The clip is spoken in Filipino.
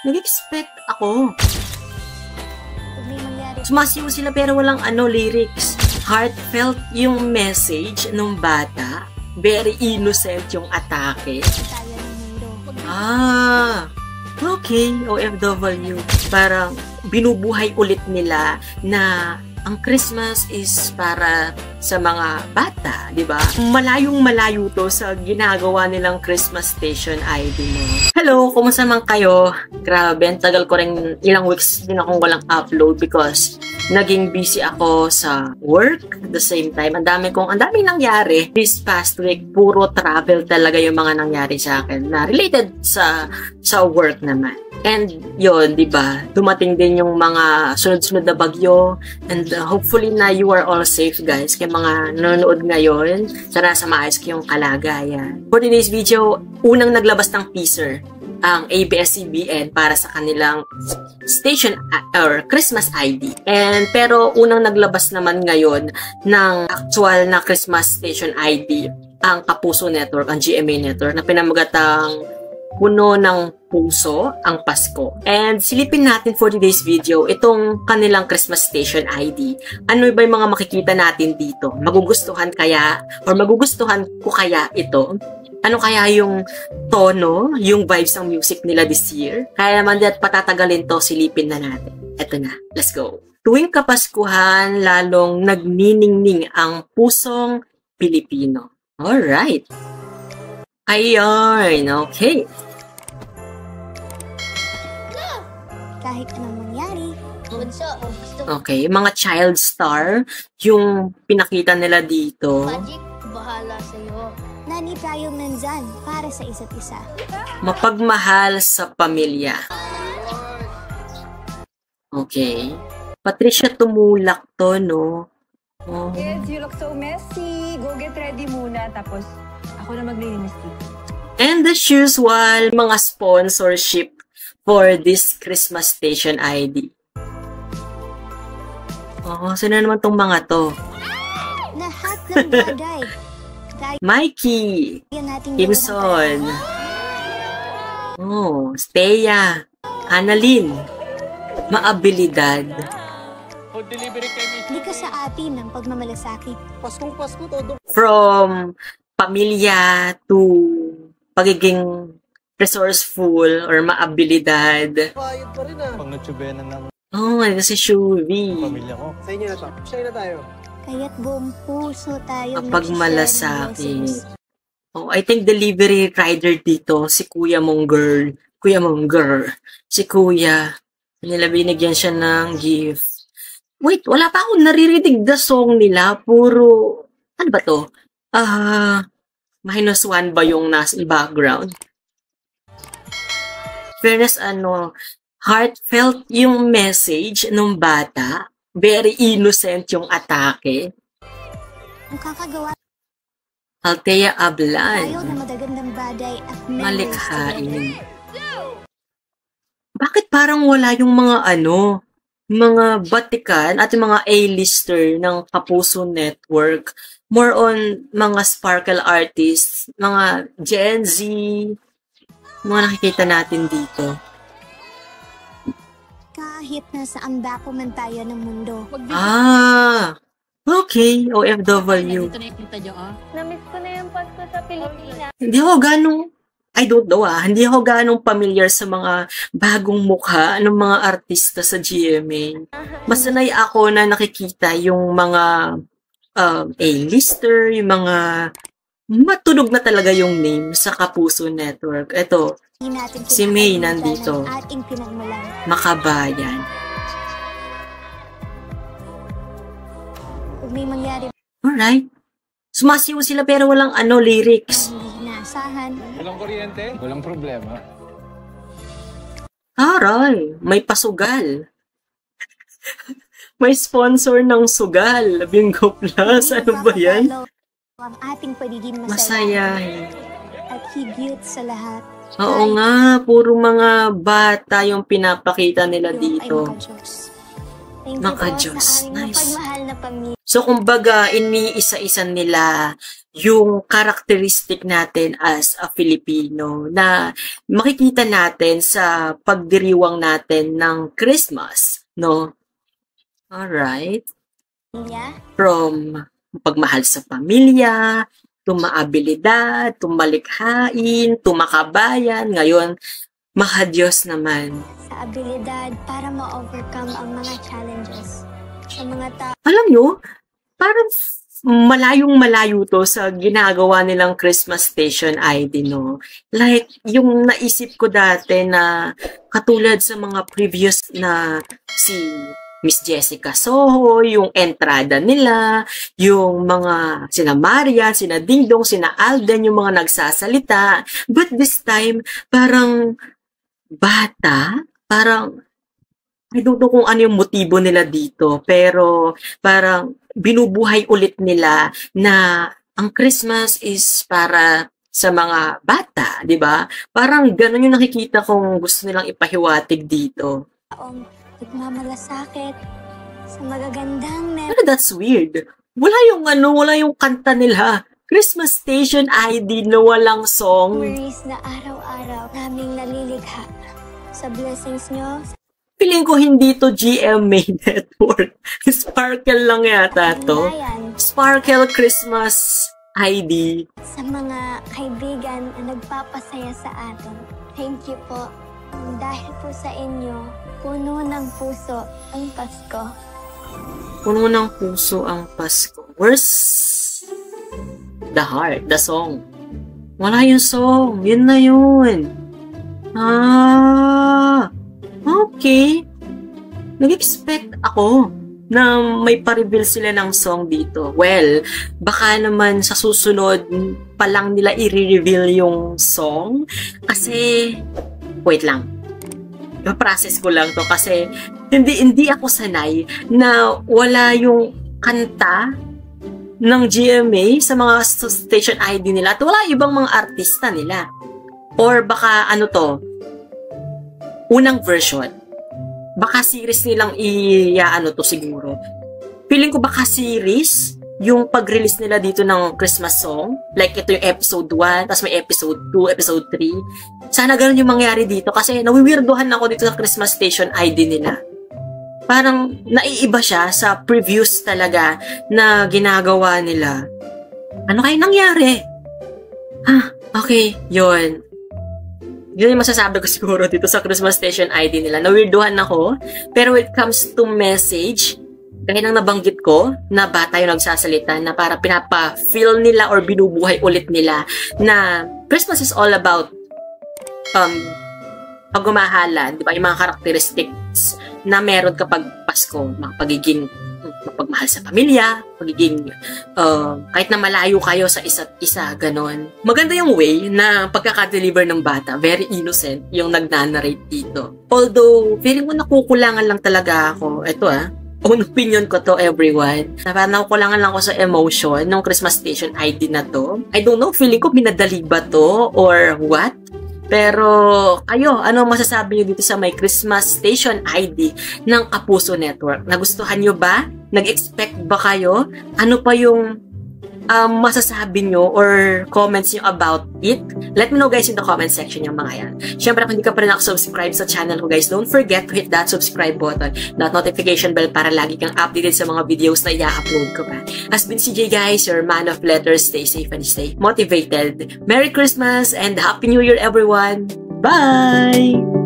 Nag-expect ako. Sumasiyaw sila pero walang lyrics. Heartfelt yung message nung bata. Very innocent yung atake. Okay, OFW. Parang binubuhay ulit nila na ang Christmas is para sa mga bata, di ba? Malayong-malayo to sa ginagawa nilang Christmas Station ID mo. Hello, kumusta man kayo? Grabe, ang tagal ko rin, ilang weeks din akong walang upload because naging busy ako sa work at the same time. Ang daming nangyari. This past week, puro travel talaga yung mga nangyari sa akin na related sa work naman. And yun, di ba? Dumating din yung mga sunod-sunod na bagyo. And hopefully na you are all safe, guys. Kaya mga nanonood ngayon, sana sa maayos yung kalagayan. For today's video, unang naglabas ng teaser ang ABS-CBN para sa kanilang station or Christmas ID. Pero unang naglabas naman ngayon ng actual na Christmas station ID ang Kapuso Network, ang GMA Network, na pinamagatang Puno ng Puso ang Pasko. And silipin natin for today's video itong kanilang Christmas station ID. Ano ba yung mga makikita natin dito? Magugustuhan kaya or magugustuhan ko kaya ito? Ano kaya yung tono, yung vibes ng music nila this year? Kaya naman at patatagalin to, silipin na natin. Eto na, let's go. Tuwing Kapaskuhan, lalong nagniningning ang pusong Pilipino. Alright. Ayun, okay. Kahit anong mangyari. Okay, mga child star, yung pinakita nila dito. Magic, bahala sa'yo. Nani tayo nandyan para sa isa't isa. Mapagmahal sa pamilya. Okay. Patricia Tumulak to, no? Oh. Kids, you look so messy. Go get ready muna. Tapos, ako na maglilinis dito. And as usual, mga sponsorship for this Christmas station ID. Oh, sino naman tong mga to? Lahat ng bagay. Mikey, Kimson, Steya, Annalyn, Maabilidad. Hindi ka sa atin ng pagmamalasakit. Paskong Pasko todo. From pamilya to pagiging resourceful or maabilidad. Bayad pa rin ah. Pang natsubenan ng Ito si Shuvi. pamilya ko. Sa inyo na to. Share na tayo. Kaya't buong puso tayo Kapag malasakit. I think delivery rider dito, si Kuya mong girl. Si Kuya. Binigyan siya ng gift. Wait, wala pa akong naririnig the song nila. Puro, ano ba to? -1 ba yung nasa background? Fairness, heartfelt yung message nung bata. Very innocent yung atake. Ang kakagawa Althea tayo Ablan. na madagandang bagay at Malikhain. Bakit parang wala yung mga batikan at yung mga A-lister ng Kapuso Network? More on mga sparkle artists, mga Gen Z, mga nakikita natin dito. kahit nasa andako man tayo ng mundo. Okay, OFW. Namiss ko na yung Pasko sa Pilipinas. Hindi ako hindi ako ganong familiar sa mga bagong mukha ng mga artista sa GMA. Masanay ako na nakikita yung mga A-lister, yung mga matunog na talaga yung name sa Kapuso Network. Ito, si May nandito. Makabayan. May mangyari. Alright. Sumasiyaw sila pero walang lyrics. Hindi inaasahan. Walang kuryente? Walang problema. Aray, may pasugal. May sponsor ng sugal. Bingo Plus. Ano ba yan? Ang ating pagiging Masaya. At higit sa lahat. Oo nga, puro mga bata yung pinapakita nila dito. Maka-Diyos. Maka-Diyos. Nice. Mapagmahal na na pamilya. So, kumbaga, iniisa-isa nila yung characteristic natin as a Filipino na makikita natin sa pagdiriwang natin ng Christmas, no? Alright. From pagmahal sa pamilya, tumaabilidad, tumalikhain, tumakabayan, ngayon, makadiyos naman. Sa abilidad para ma-overcome ang mga challenges. Sa mga tao. Alam nyo, parang malayong-malayo to sa ginagawa nilang Christmas Station ID, no? Like, yung naisip ko dati na katulad sa mga previous na si Miss Jessica Soho, yung entrada nila, yung mga sina Marian, sina Dingdong, sina Alden, yung mga nagsasalita. But this time, parang bata, parang I don't know kung ano yung motibo nila dito, pero parang binubuhay ulit nila na ang Christmas is para sa mga bata, di ba? Parang ganun yung nakikita kong gusto nilang ipahiwatig dito. Nagmamalasakit sa magagandang Pero that's weird. Wala yung kanta nila. Christmas Station ID na walang song. memories na araw-araw naming nalilikha. Sa blessings nyo, Feeling ko hindi to GMA Network. Sparkle lang yata to. Ayan, Sparkle Christmas ID. sa mga kaibigan na nagpapasaya sa atin. Thank you po. Dahil po sa inyo, puno ng puso ang Pasko. Puno ng puso ang Pasko. Where's the heart, the song? Wala yung song. Yun na yun. Okay. Nag-expect ako na may pa-reveal sila ng song dito. Well, baka naman sa susunod pa lang nila i-reveal yung song. Kasi, wait lang. I-process ko lang to kasi hindi ako sanay na wala yung kanta ng GMA sa mga station ID nila at wala ibang mga artista nila. Or baka ano to, unang version. Baka series nilang i-ano to siguro. Feeling ko baka series yung pag-release nila dito ng Christmas song. Like ito yung episode 1, tapos may episode 2, episode 3. Sana ganun yung mangyari dito kasi nawiwirduhan ako dito sa Christmas Station ID nila. Parang naiiba siya sa previews talaga na ginagawa nila. Ano kaya nangyari? Okay, yun. Yun yung masasabi ko siguro dito sa Christmas Station ID nila. Nawirduhan ako. Pero when it comes to message, kaya nang nabanggit ko na bata yung nagsasalita na para pinapa-feel nila or binubuhay ulit nila na Christmas is all about pagmamahalan, di ba? Yung mga characteristics na meron kapag Pasko, mga pagiging mapagmahal sa pamilya, pagiging kahit na malayo kayo sa isa't isa, ganon. Maganda yung way na pagkaka-deliver ng bata, very innocent yung nagnanarrate dito. Although, feeling mo nakukulangan lang talaga ako. Ito own opinion ko to, everyone. Nakukulangan lang ako sa emotion ng Christmas Station ID na to. I don't know, feeling ko minadali ba to or what? Pero, kayo, ano masasabi nyo dito sa may Christmas Station ID ng Kapuso Network? Nagustuhan nyo ba? Nag-expect ba kayo? Ano pa yung masasabi nyo or comments nyo about it? Let me know guys in the comment section yung mga yan. Siyempre, kung hindi ka pa rin nakasubscribe sa channel ko guys, don't forget to hit that subscribe button, that notification bell para lagi kang updated sa mga videos na i-upload ko pa. Has been CJ guys, your man of letters. Stay safe and stay motivated. Merry Christmas and Happy New Year everyone! Bye!